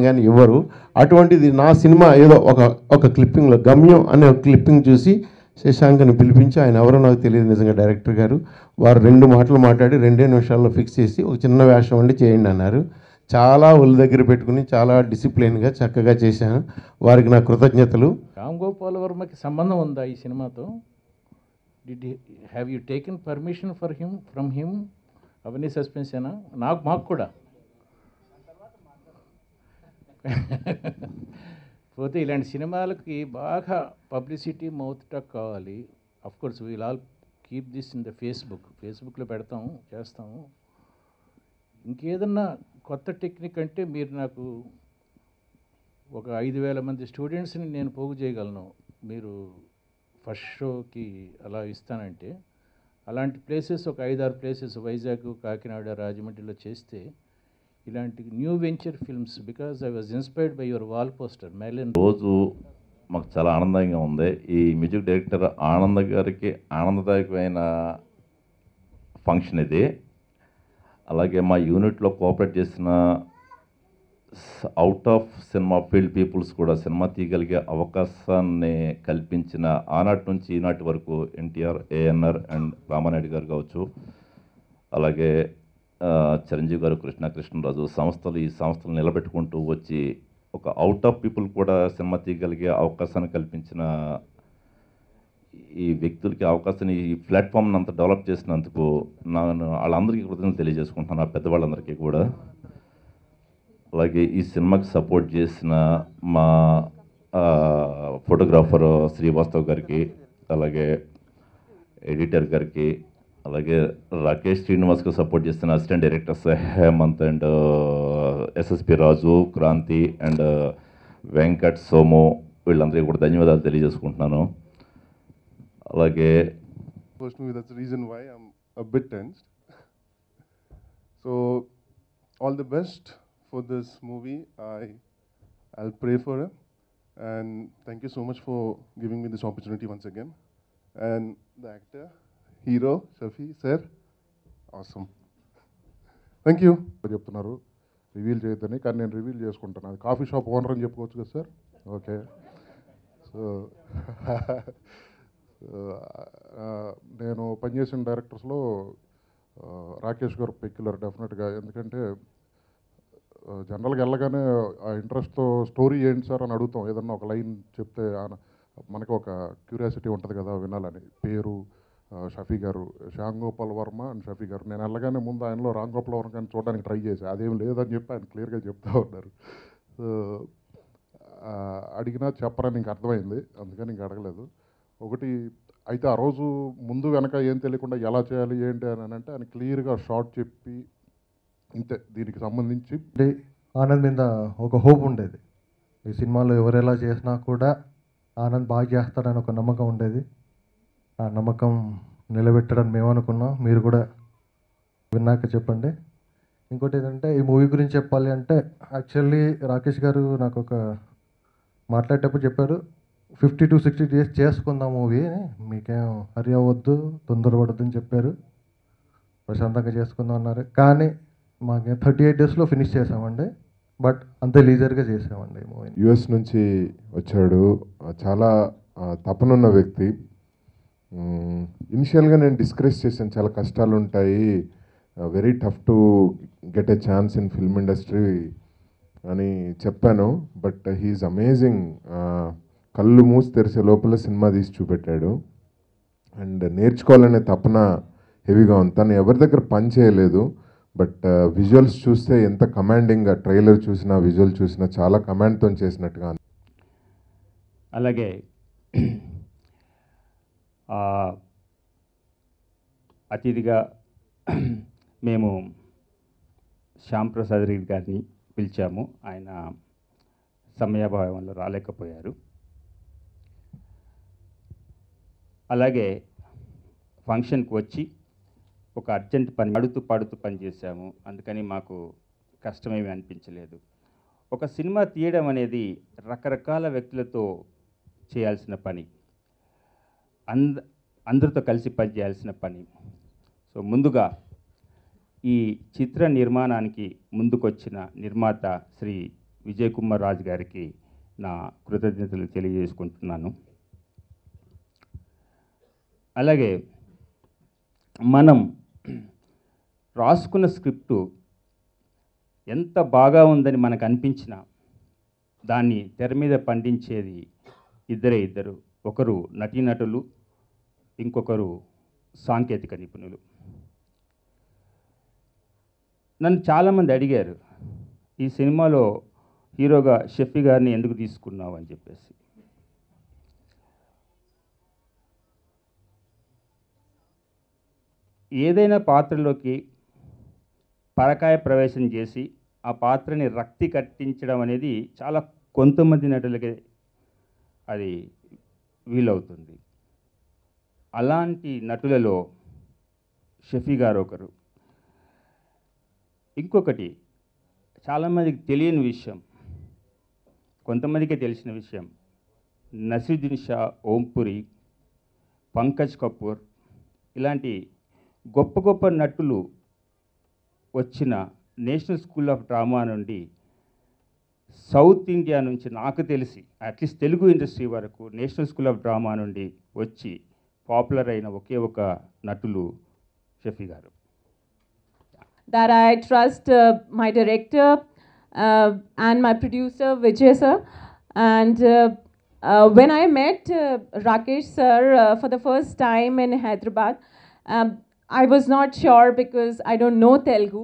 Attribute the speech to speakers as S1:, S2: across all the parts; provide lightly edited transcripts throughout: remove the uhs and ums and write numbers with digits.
S1: కానీ ఇవ్వరు. అటువంటిది నా సినిమా ఏదో ఒక క్లిప్పింగ్లో గమ్యం అనే ఒక క్లిప్పింగ్ చూసి శశాంక్ని పిలిపించి, ఆయన ఎవరో నాకు తెలియదు నిజంగా డైరెక్టర్ గారు, వారు 2 మాటలు మాట్లాడి 2 నిమిషాల్లో ఫిక్స్ చేసి ఒక చిన్న వేషం అండి చేయండి అన్నారు. చాలా ఒళ్ళు దగ్గర పెట్టుకుని చాలా డిసిప్లిన్గా చక్కగా చేశాను. వారికి నా కృతజ్ఞతలు.
S2: రామ్ గోపాల్ వర్మకి సంబంధం ఉందా ఈ సినిమాతో? Have you taken permission from him? అవన్నీ సస్పెన్సేనా? మాకు కూడా పోతే ఇలాంటి సినిమాలకి బాగా పబ్లిసిటీ, మౌత్ టాక్ కావాలి. Of course we'll all keep this in the ఫేస్బుక్లో పెడతాము, చేస్తాము. ఇంకేదన్నా కొత్త టెక్నిక్ అంటే మీరు నాకు ఒక 5,000 మంది స్టూడెంట్స్ని నేను పోగు చేయగలను మీరు ఫస్ట్ షోకి అలా ఇస్తానంటే. అలాంటి ప్లేసెస్ ఒక 5-6 ప్లేసెస్ వైజాగ్, కాకినాడ, రాజమండ్రిలో చేస్తే ఇలాంటి new venture films, because I was inspired by your wall poster myelin.
S3: రోజు మాకు చాలా ఆనందంగా ఉంది. ఈ మ్యూజిక్ డైరెక్టర్ ఆనంద్ గారికి ఆనందదాయకమైన ఫంక్షన్ ఇది. అలాగే మా యూనిట్లో కోఆపరేట్ చేసిన out of cinema field peoples కూడా సినిమా తీయగలిగే అవకాశాన్ని కల్పించిన ఆనాటి నుంచి ఈనాటి వరకు ఎన్టీఆర్, ఏఎన్ఆర్ అండ్ రామానాయుడు గారు కావచ్చు, అలాగే చిరంజీవి గారు, కృష్ణరాజు ఈ సంస్థలు నిలబెట్టుకుంటూ వచ్చి ఒక అవుట్ ఆఫ్ పీపుల్ కూడా సినిమా తీయగలిగే అవకాశాన్ని కల్పించిన ఈ వ్యక్తులకి అవకాశాన్ని, ఈ ప్లాట్ఫామ్ని అంత డెవలప్ చేసినందుకు నేను వాళ్ళందరికీ కృతజ్ఞతలు తెలియజేసుకుంటున్నాను, ఆ పెద్దవాళ్ళందరికీ కూడా. అలాగే ఈ సినిమాకి సపోర్ట్ చేసిన మా ఫోటోగ్రాఫర్ శ్రీవాస్తవ్ గారికి, అలాగే ఎడిటర్ గారికి, అలాగే రాకేష్ శ్రీనివాస్కి సపోర్ట్ చేస్తున్న assistant directors Hemanth and SSP Raju, Kranthi and Venkat, Somu, వీళ్ళందరికీ కూడా ధన్యవాదాలు తెలియజేసుకుంటున్నాను. అలాగే
S4: personally, that's the reason why I'm a bit tensed. So all the best for this movie. I'll pray for it, and thank you so much for giving me this opportunity once again. And the actor, hero Shafi sir, awesome. Thank you.
S5: చెప్తున్నారు reveal చేయొద్దని, కానీ నేను reveal చేసుకుంటాను. అది coffee shop owner అని చెప్పుకోవచ్చు కదా sir? Okay. So నేను పనిచేసిన డైరెక్టర్స్లో రాకేష్ గారు పెక్యులర్ డెఫినెట్గా. ఎందుకంటే జనరల్గా వెళ్ళగానే ఆ ఇంట్రెస్ట్తో స్టోరీ ఏంటి సార్ అని అడుగుతాం. ఏదన్నా ఒక లైన్ చెప్తే మనకు ఒక క్యూరియాసిటీ ఉంటుంది కదా వినాలని. పేరు షఫీ గారు, శ్యామ్ గోపాల్ వర్మ అండ్ షఫీ గారు. నేను వెళ్ళగానే ముందు ఆయనలో రామ్ గోపాల్ వర్మ కానీ చూడడానికి ట్రై చేశాను. అదేం లేదని చెప్పి ఆయన క్లియర్గా చెప్తూ ఉన్నారు. సో అడిగినా చెప్పరని ఇంక అర్థమైంది, అందుకని ఇంక అడగలేదు. ఒకటి అయితే ఆ రోజు ముందు వెనక ఏం తెలియకుండా ఎలా చేయాలి ఏంటి అని అంటే ఆయన క్లియర్గా షార్ట్ చెప్పి ఇంతే దీనికి సంబంధించి.
S6: ఆనంద్ మీద ఒక హోప్ ఉండేది. ఈ సినిమాలో ఎవరెలా చేసినా కూడా ఆనంద్ బాగా చేస్తాడని ఒక నమ్మకం ఉండేది. ఆ నమ్మకం నిలబెట్టడం మేము అనుకున్నాం. మీరు కూడా విన్నాక చెప్పండి. ఇంకోటి ఏంటంటే ఈ మూవీ గురించి చెప్పాలి అంటే యాక్చువల్లీ రాకేష్ గారు నాకు ఒక మాట్లాడేటప్పుడు చెప్పారు 50 to 60 days చేసుకుందాం మూవీ, మీకేం హరి అవ్వద్దు, తొందరపడద్దు అని చెప్పారు. ప్రశాంతంగా చేసుకుందాం అన్నారు. కానీ మాకు 38 daysలో ఫినిష్ చేసామండి. బట్ అంతే లీజర్గా చేసామండి ఈ మూవీ.
S5: యుఎస్ నుంచి వచ్చాడు, చాలా తపనున్న వ్యక్తి. ఇనిషియల్గా నేను డిస్కరేజ్ చేశాను, చాలా కష్టాలు ఉంటాయి, very tough to get a chance in film industry అని చెప్పాను. But he is amazing. కళ్ళు మూసి తెరిసే లోపల సినిమా తీసి చూపెట్టాడు. అండ్ నేర్చుకోవాలనే తపన హెవీగా ఉంది. తను ఎవరి దగ్గర పని చేయలేదు, బట్ విజువల్స్ చూస్తే ఎంత కమాండింగ్గా, ట్రైలర్ చూసినా విజువల్ చూసినా చాలా కమాండ్తో చేసినట్టుగా.
S7: అలాగే అతిథిగా మేము శ్యామ్ ప్రసాద్ రెడ్డి గారిని పిలిచాము. ఆయన సమయాభావంలో రాలేకపోయారు. అలాగే ఫంక్షన్కి వచ్చి ఒక అర్జెంట్ పని పాడుతూ పనిచేసాము. అందుకని మాకు కష్టమేమీ అనిపించలేదు. ఒక సినిమా తీయడం అనేది రకరకాల వ్యక్తులతో చేయాల్సిన పని, అందరితో కలిసి పనిచేయాల్సిన పని. సో ముందుగా ఈ చిత్ర నిర్మాణానికి ముందుకొచ్చిన నిర్మాత శ్రీ విజయ్ కుమార్ రాజు గారికి నా కృతజ్ఞతలు తెలియజేసుకుంటున్నాను. అలాగే మనం రాసుకున్న స్క్రిప్టు ఎంత బాగా ఉందని మనకు అనిపించినా దాన్ని తెర మీద పండించేది ఇద్దరు. ఒకరు నటీనటులు, ఇంకొకరు సాంకేతిక నిపుణులు. నన్ను చాలామంది అడిగారు, ఈ సినిమాలో హీరోగా షఫీ గారిని ఎందుకు తీసుకున్నావు అని చెప్పేసి. ఏదైనా పాత్రలోకి పరకాయ ప్రవేశం చేసి ఆ పాత్రని రక్తి కట్టించడం అనేది చాలా కొంతమంది నటులకే అది వీలవుతుంది. అలాంటి నటులలో షఫీ గారు ఒకరు. ఇంకొకటి చాలామందికి తెలియని విషయం, కొంతమందికే తెలిసిన విషయం, నసీరుద్దీన్ షా, ఓంపురి, పంకజ్ కపూర్ ఇలాంటి గొప్ప గొప్ప నటులు వచ్చిన నేషనల్ స్కూల్ ఆఫ్ డ్రామా నుండి సౌత్ ఇండియా నుంచి నాకు తెలిసి అట్లీస్ట్ తెలుగు ఇండస్ట్రీ వరకు నేషనల్ స్కూల్ ఆఫ్ డ్రామా నుండి వచ్చి పాపులర్ అయిన ఒకే ఒక నటులు షఫీ గారు.
S8: That I trust my director and my producer Vijay sir, and when I met Rakesh sir for the first time in Hyderabad, I was not sure because I don't know Telugu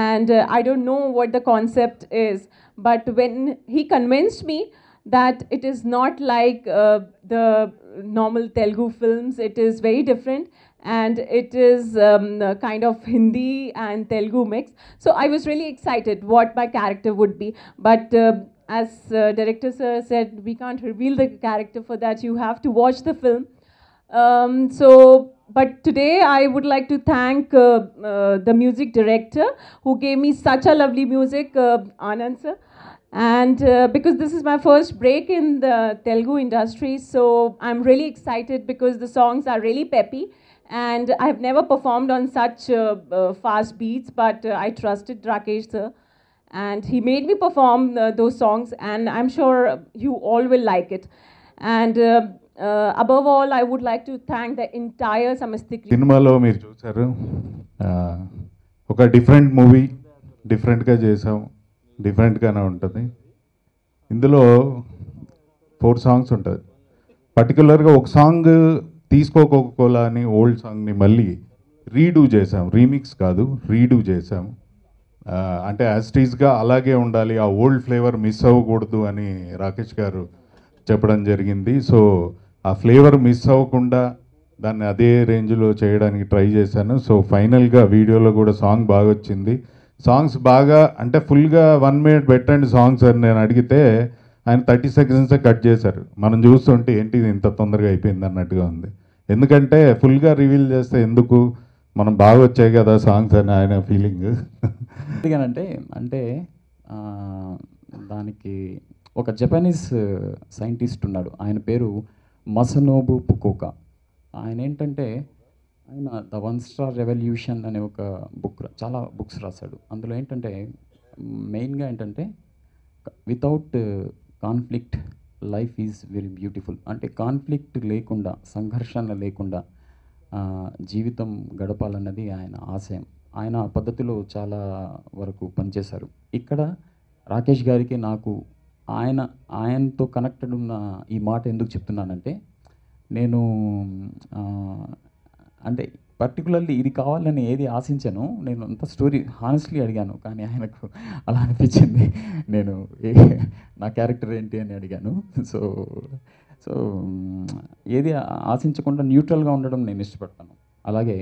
S8: and I don't know what the concept is. But when he convinced me that it is not like the normal Telugu films, it is very different and it is kind of Hindi and Telugu mix. So I was really excited what my character would be. But as director sir said, we can't reveal the character. For that you have to watch the film. But today I would like to thank the music director who gave me such a lovely music, Anand sir. And because this is my first break in the Telugu industry, so I'm really excited because the songs are really peppy. And I've never performed on such fast beats, but I trusted Rakesh sir. And he made me perform those songs, and I'm sure you all will like it. And above all, I would like to thank the entire Samastha.
S9: సినిమాలో మీరు చూసారు, ఒక different movie, డిఫరెంట్గా చేసాం, డిఫరెంట్గానే ఉంటుంది. ఇందులో 4 songs ఉంటుంది. పర్టికులర్గా ఒక సాంగ్ తీసుకోకోకోలా అని ఓల్డ్ సాంగ్ని మళ్ళీ రీడూ చేసాం, రీమిక్స్ కాదు రీడూ చేసాం. అంటే యాస్టీస్గా అలాగే ఉండాలి, ఆ ఓల్డ్ ఫ్లేవర్ మిస్ అవ్వకూడదు అని రాకేష్ గారు చెప్పడం జరిగింది. సో ఆ ఫ్లేవర్ మిస్ అవ్వకుండా దాన్ని అదే రేంజ్లో చేయడానికి ట్రై చేశాను. సో ఫైనల్గా వీడియోలో కూడా సాంగ్ బాగా వచ్చింది. సాంగ్స్ బాగా అంటే ఫుల్గా 1 minute పెట్టండి సాంగ్స్ అని నేను అడిగితే ఆయన 30 seconds కట్ చేశారు. మనం చూస్తుంటే ఏంటి ఇంత తొందరగా అయిపోయింది అన్నట్టుగా ఉంది. ఎందుకంటే ఫుల్గా రివీల్ చేస్తే ఎందుకు, మనం బాగా వచ్చాయి కదా సాంగ్స్ అని ఆయన ఫీలింగ్.
S10: అంటే దానికి ఒక జపనీస్ సైంటిస్ట్ ఉన్నాడు, ఆయన పేరు మసనోబు పుకోకా. ఆయన ఏంటంటే ఆయన ద 1 Star రెవల్యూషన్ అనే ఒక బుక్, చాలా బుక్స్ రాశాడు. అందులో ఏంటంటే మెయిన్గా ఏంటంటే without conflict life is very beautiful. అంటే కాన్ఫ్లిక్ట్ లేకుండా, సంఘర్షణ లేకుండా జీవితం గడపాలన్నది ఆయన ఆశయం. ఆయన ఆ పద్ధతిలో చాలా వరకు పనిచేశారు. ఇక్కడ రాకేష్ గారికి నాకు ఆయనతో కనెక్టెడ్ ఉన్న ఈ మాట ఎందుకు చెప్తున్నానంటే, నేను అంటే పర్టికులర్లీ ఇది కావాలని ఏది ఆశించాను, నేను అంత స్టోరీ హానెస్ట్లీ అడిగాను. కానీ ఆయనకు అలా అనిపించింది, నేను నా క్యారెక్టర్ ఏంటి అని అడిగాను. సో ఏది ఆశించకుండా న్యూట్రల్గా ఉండడం నేను ఇష్టపడతాను. అలాగే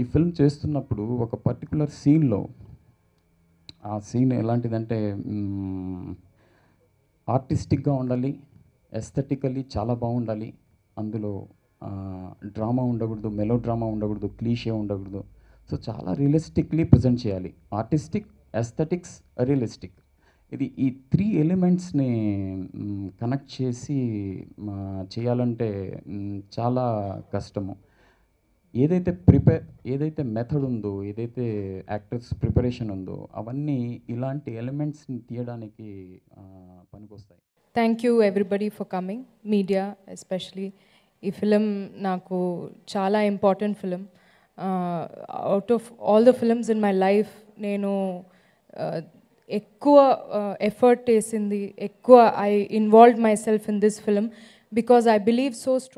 S10: ఈ ఫిల్మ్ చేస్తున్నప్పుడు ఒక పర్టికులర్ సీన్లో, ఆ సీన్ ఎలాంటిదంటే ఆర్టిస్టిక్గా ఉండాలి, ఎస్థెటికల్లీ చాలా బాగుండాలి. అందులో డ్రామా ఉండకూడదు, మెలో డ్రామా ఉండకూడదు, క్లీషే ఉండకూడదు. సో చాలా రియలిస్టిక్లీ ప్రజెంట్ చేయాలి. ఆర్టిస్టిక్, ఎస్థెటిక్స్, రియలిస్టిక్, ఈ 3 ఎలిమెంట్స్ని కనెక్ట్ చేసి చేయాలంటే చాలా కష్టము. ఏదైతే మెథడ్ ఉందో, ఏదైతే యాక్టర్స్ ప్రిపరేషన్ ఉందో, అవన్నీ ఇలాంటి ఎలిమెంట్స్ని తీయడానికి పనికొస్తాయి.
S11: Thank you everybody for coming, media especially. ఈ ఫిలిం నాకు చాలా important film. Out of all the films in my life నేను ఎక్కువ ఎఫర్ట్ వేసింది, ఎక్కువ I involved my self in this film because I believe so strong.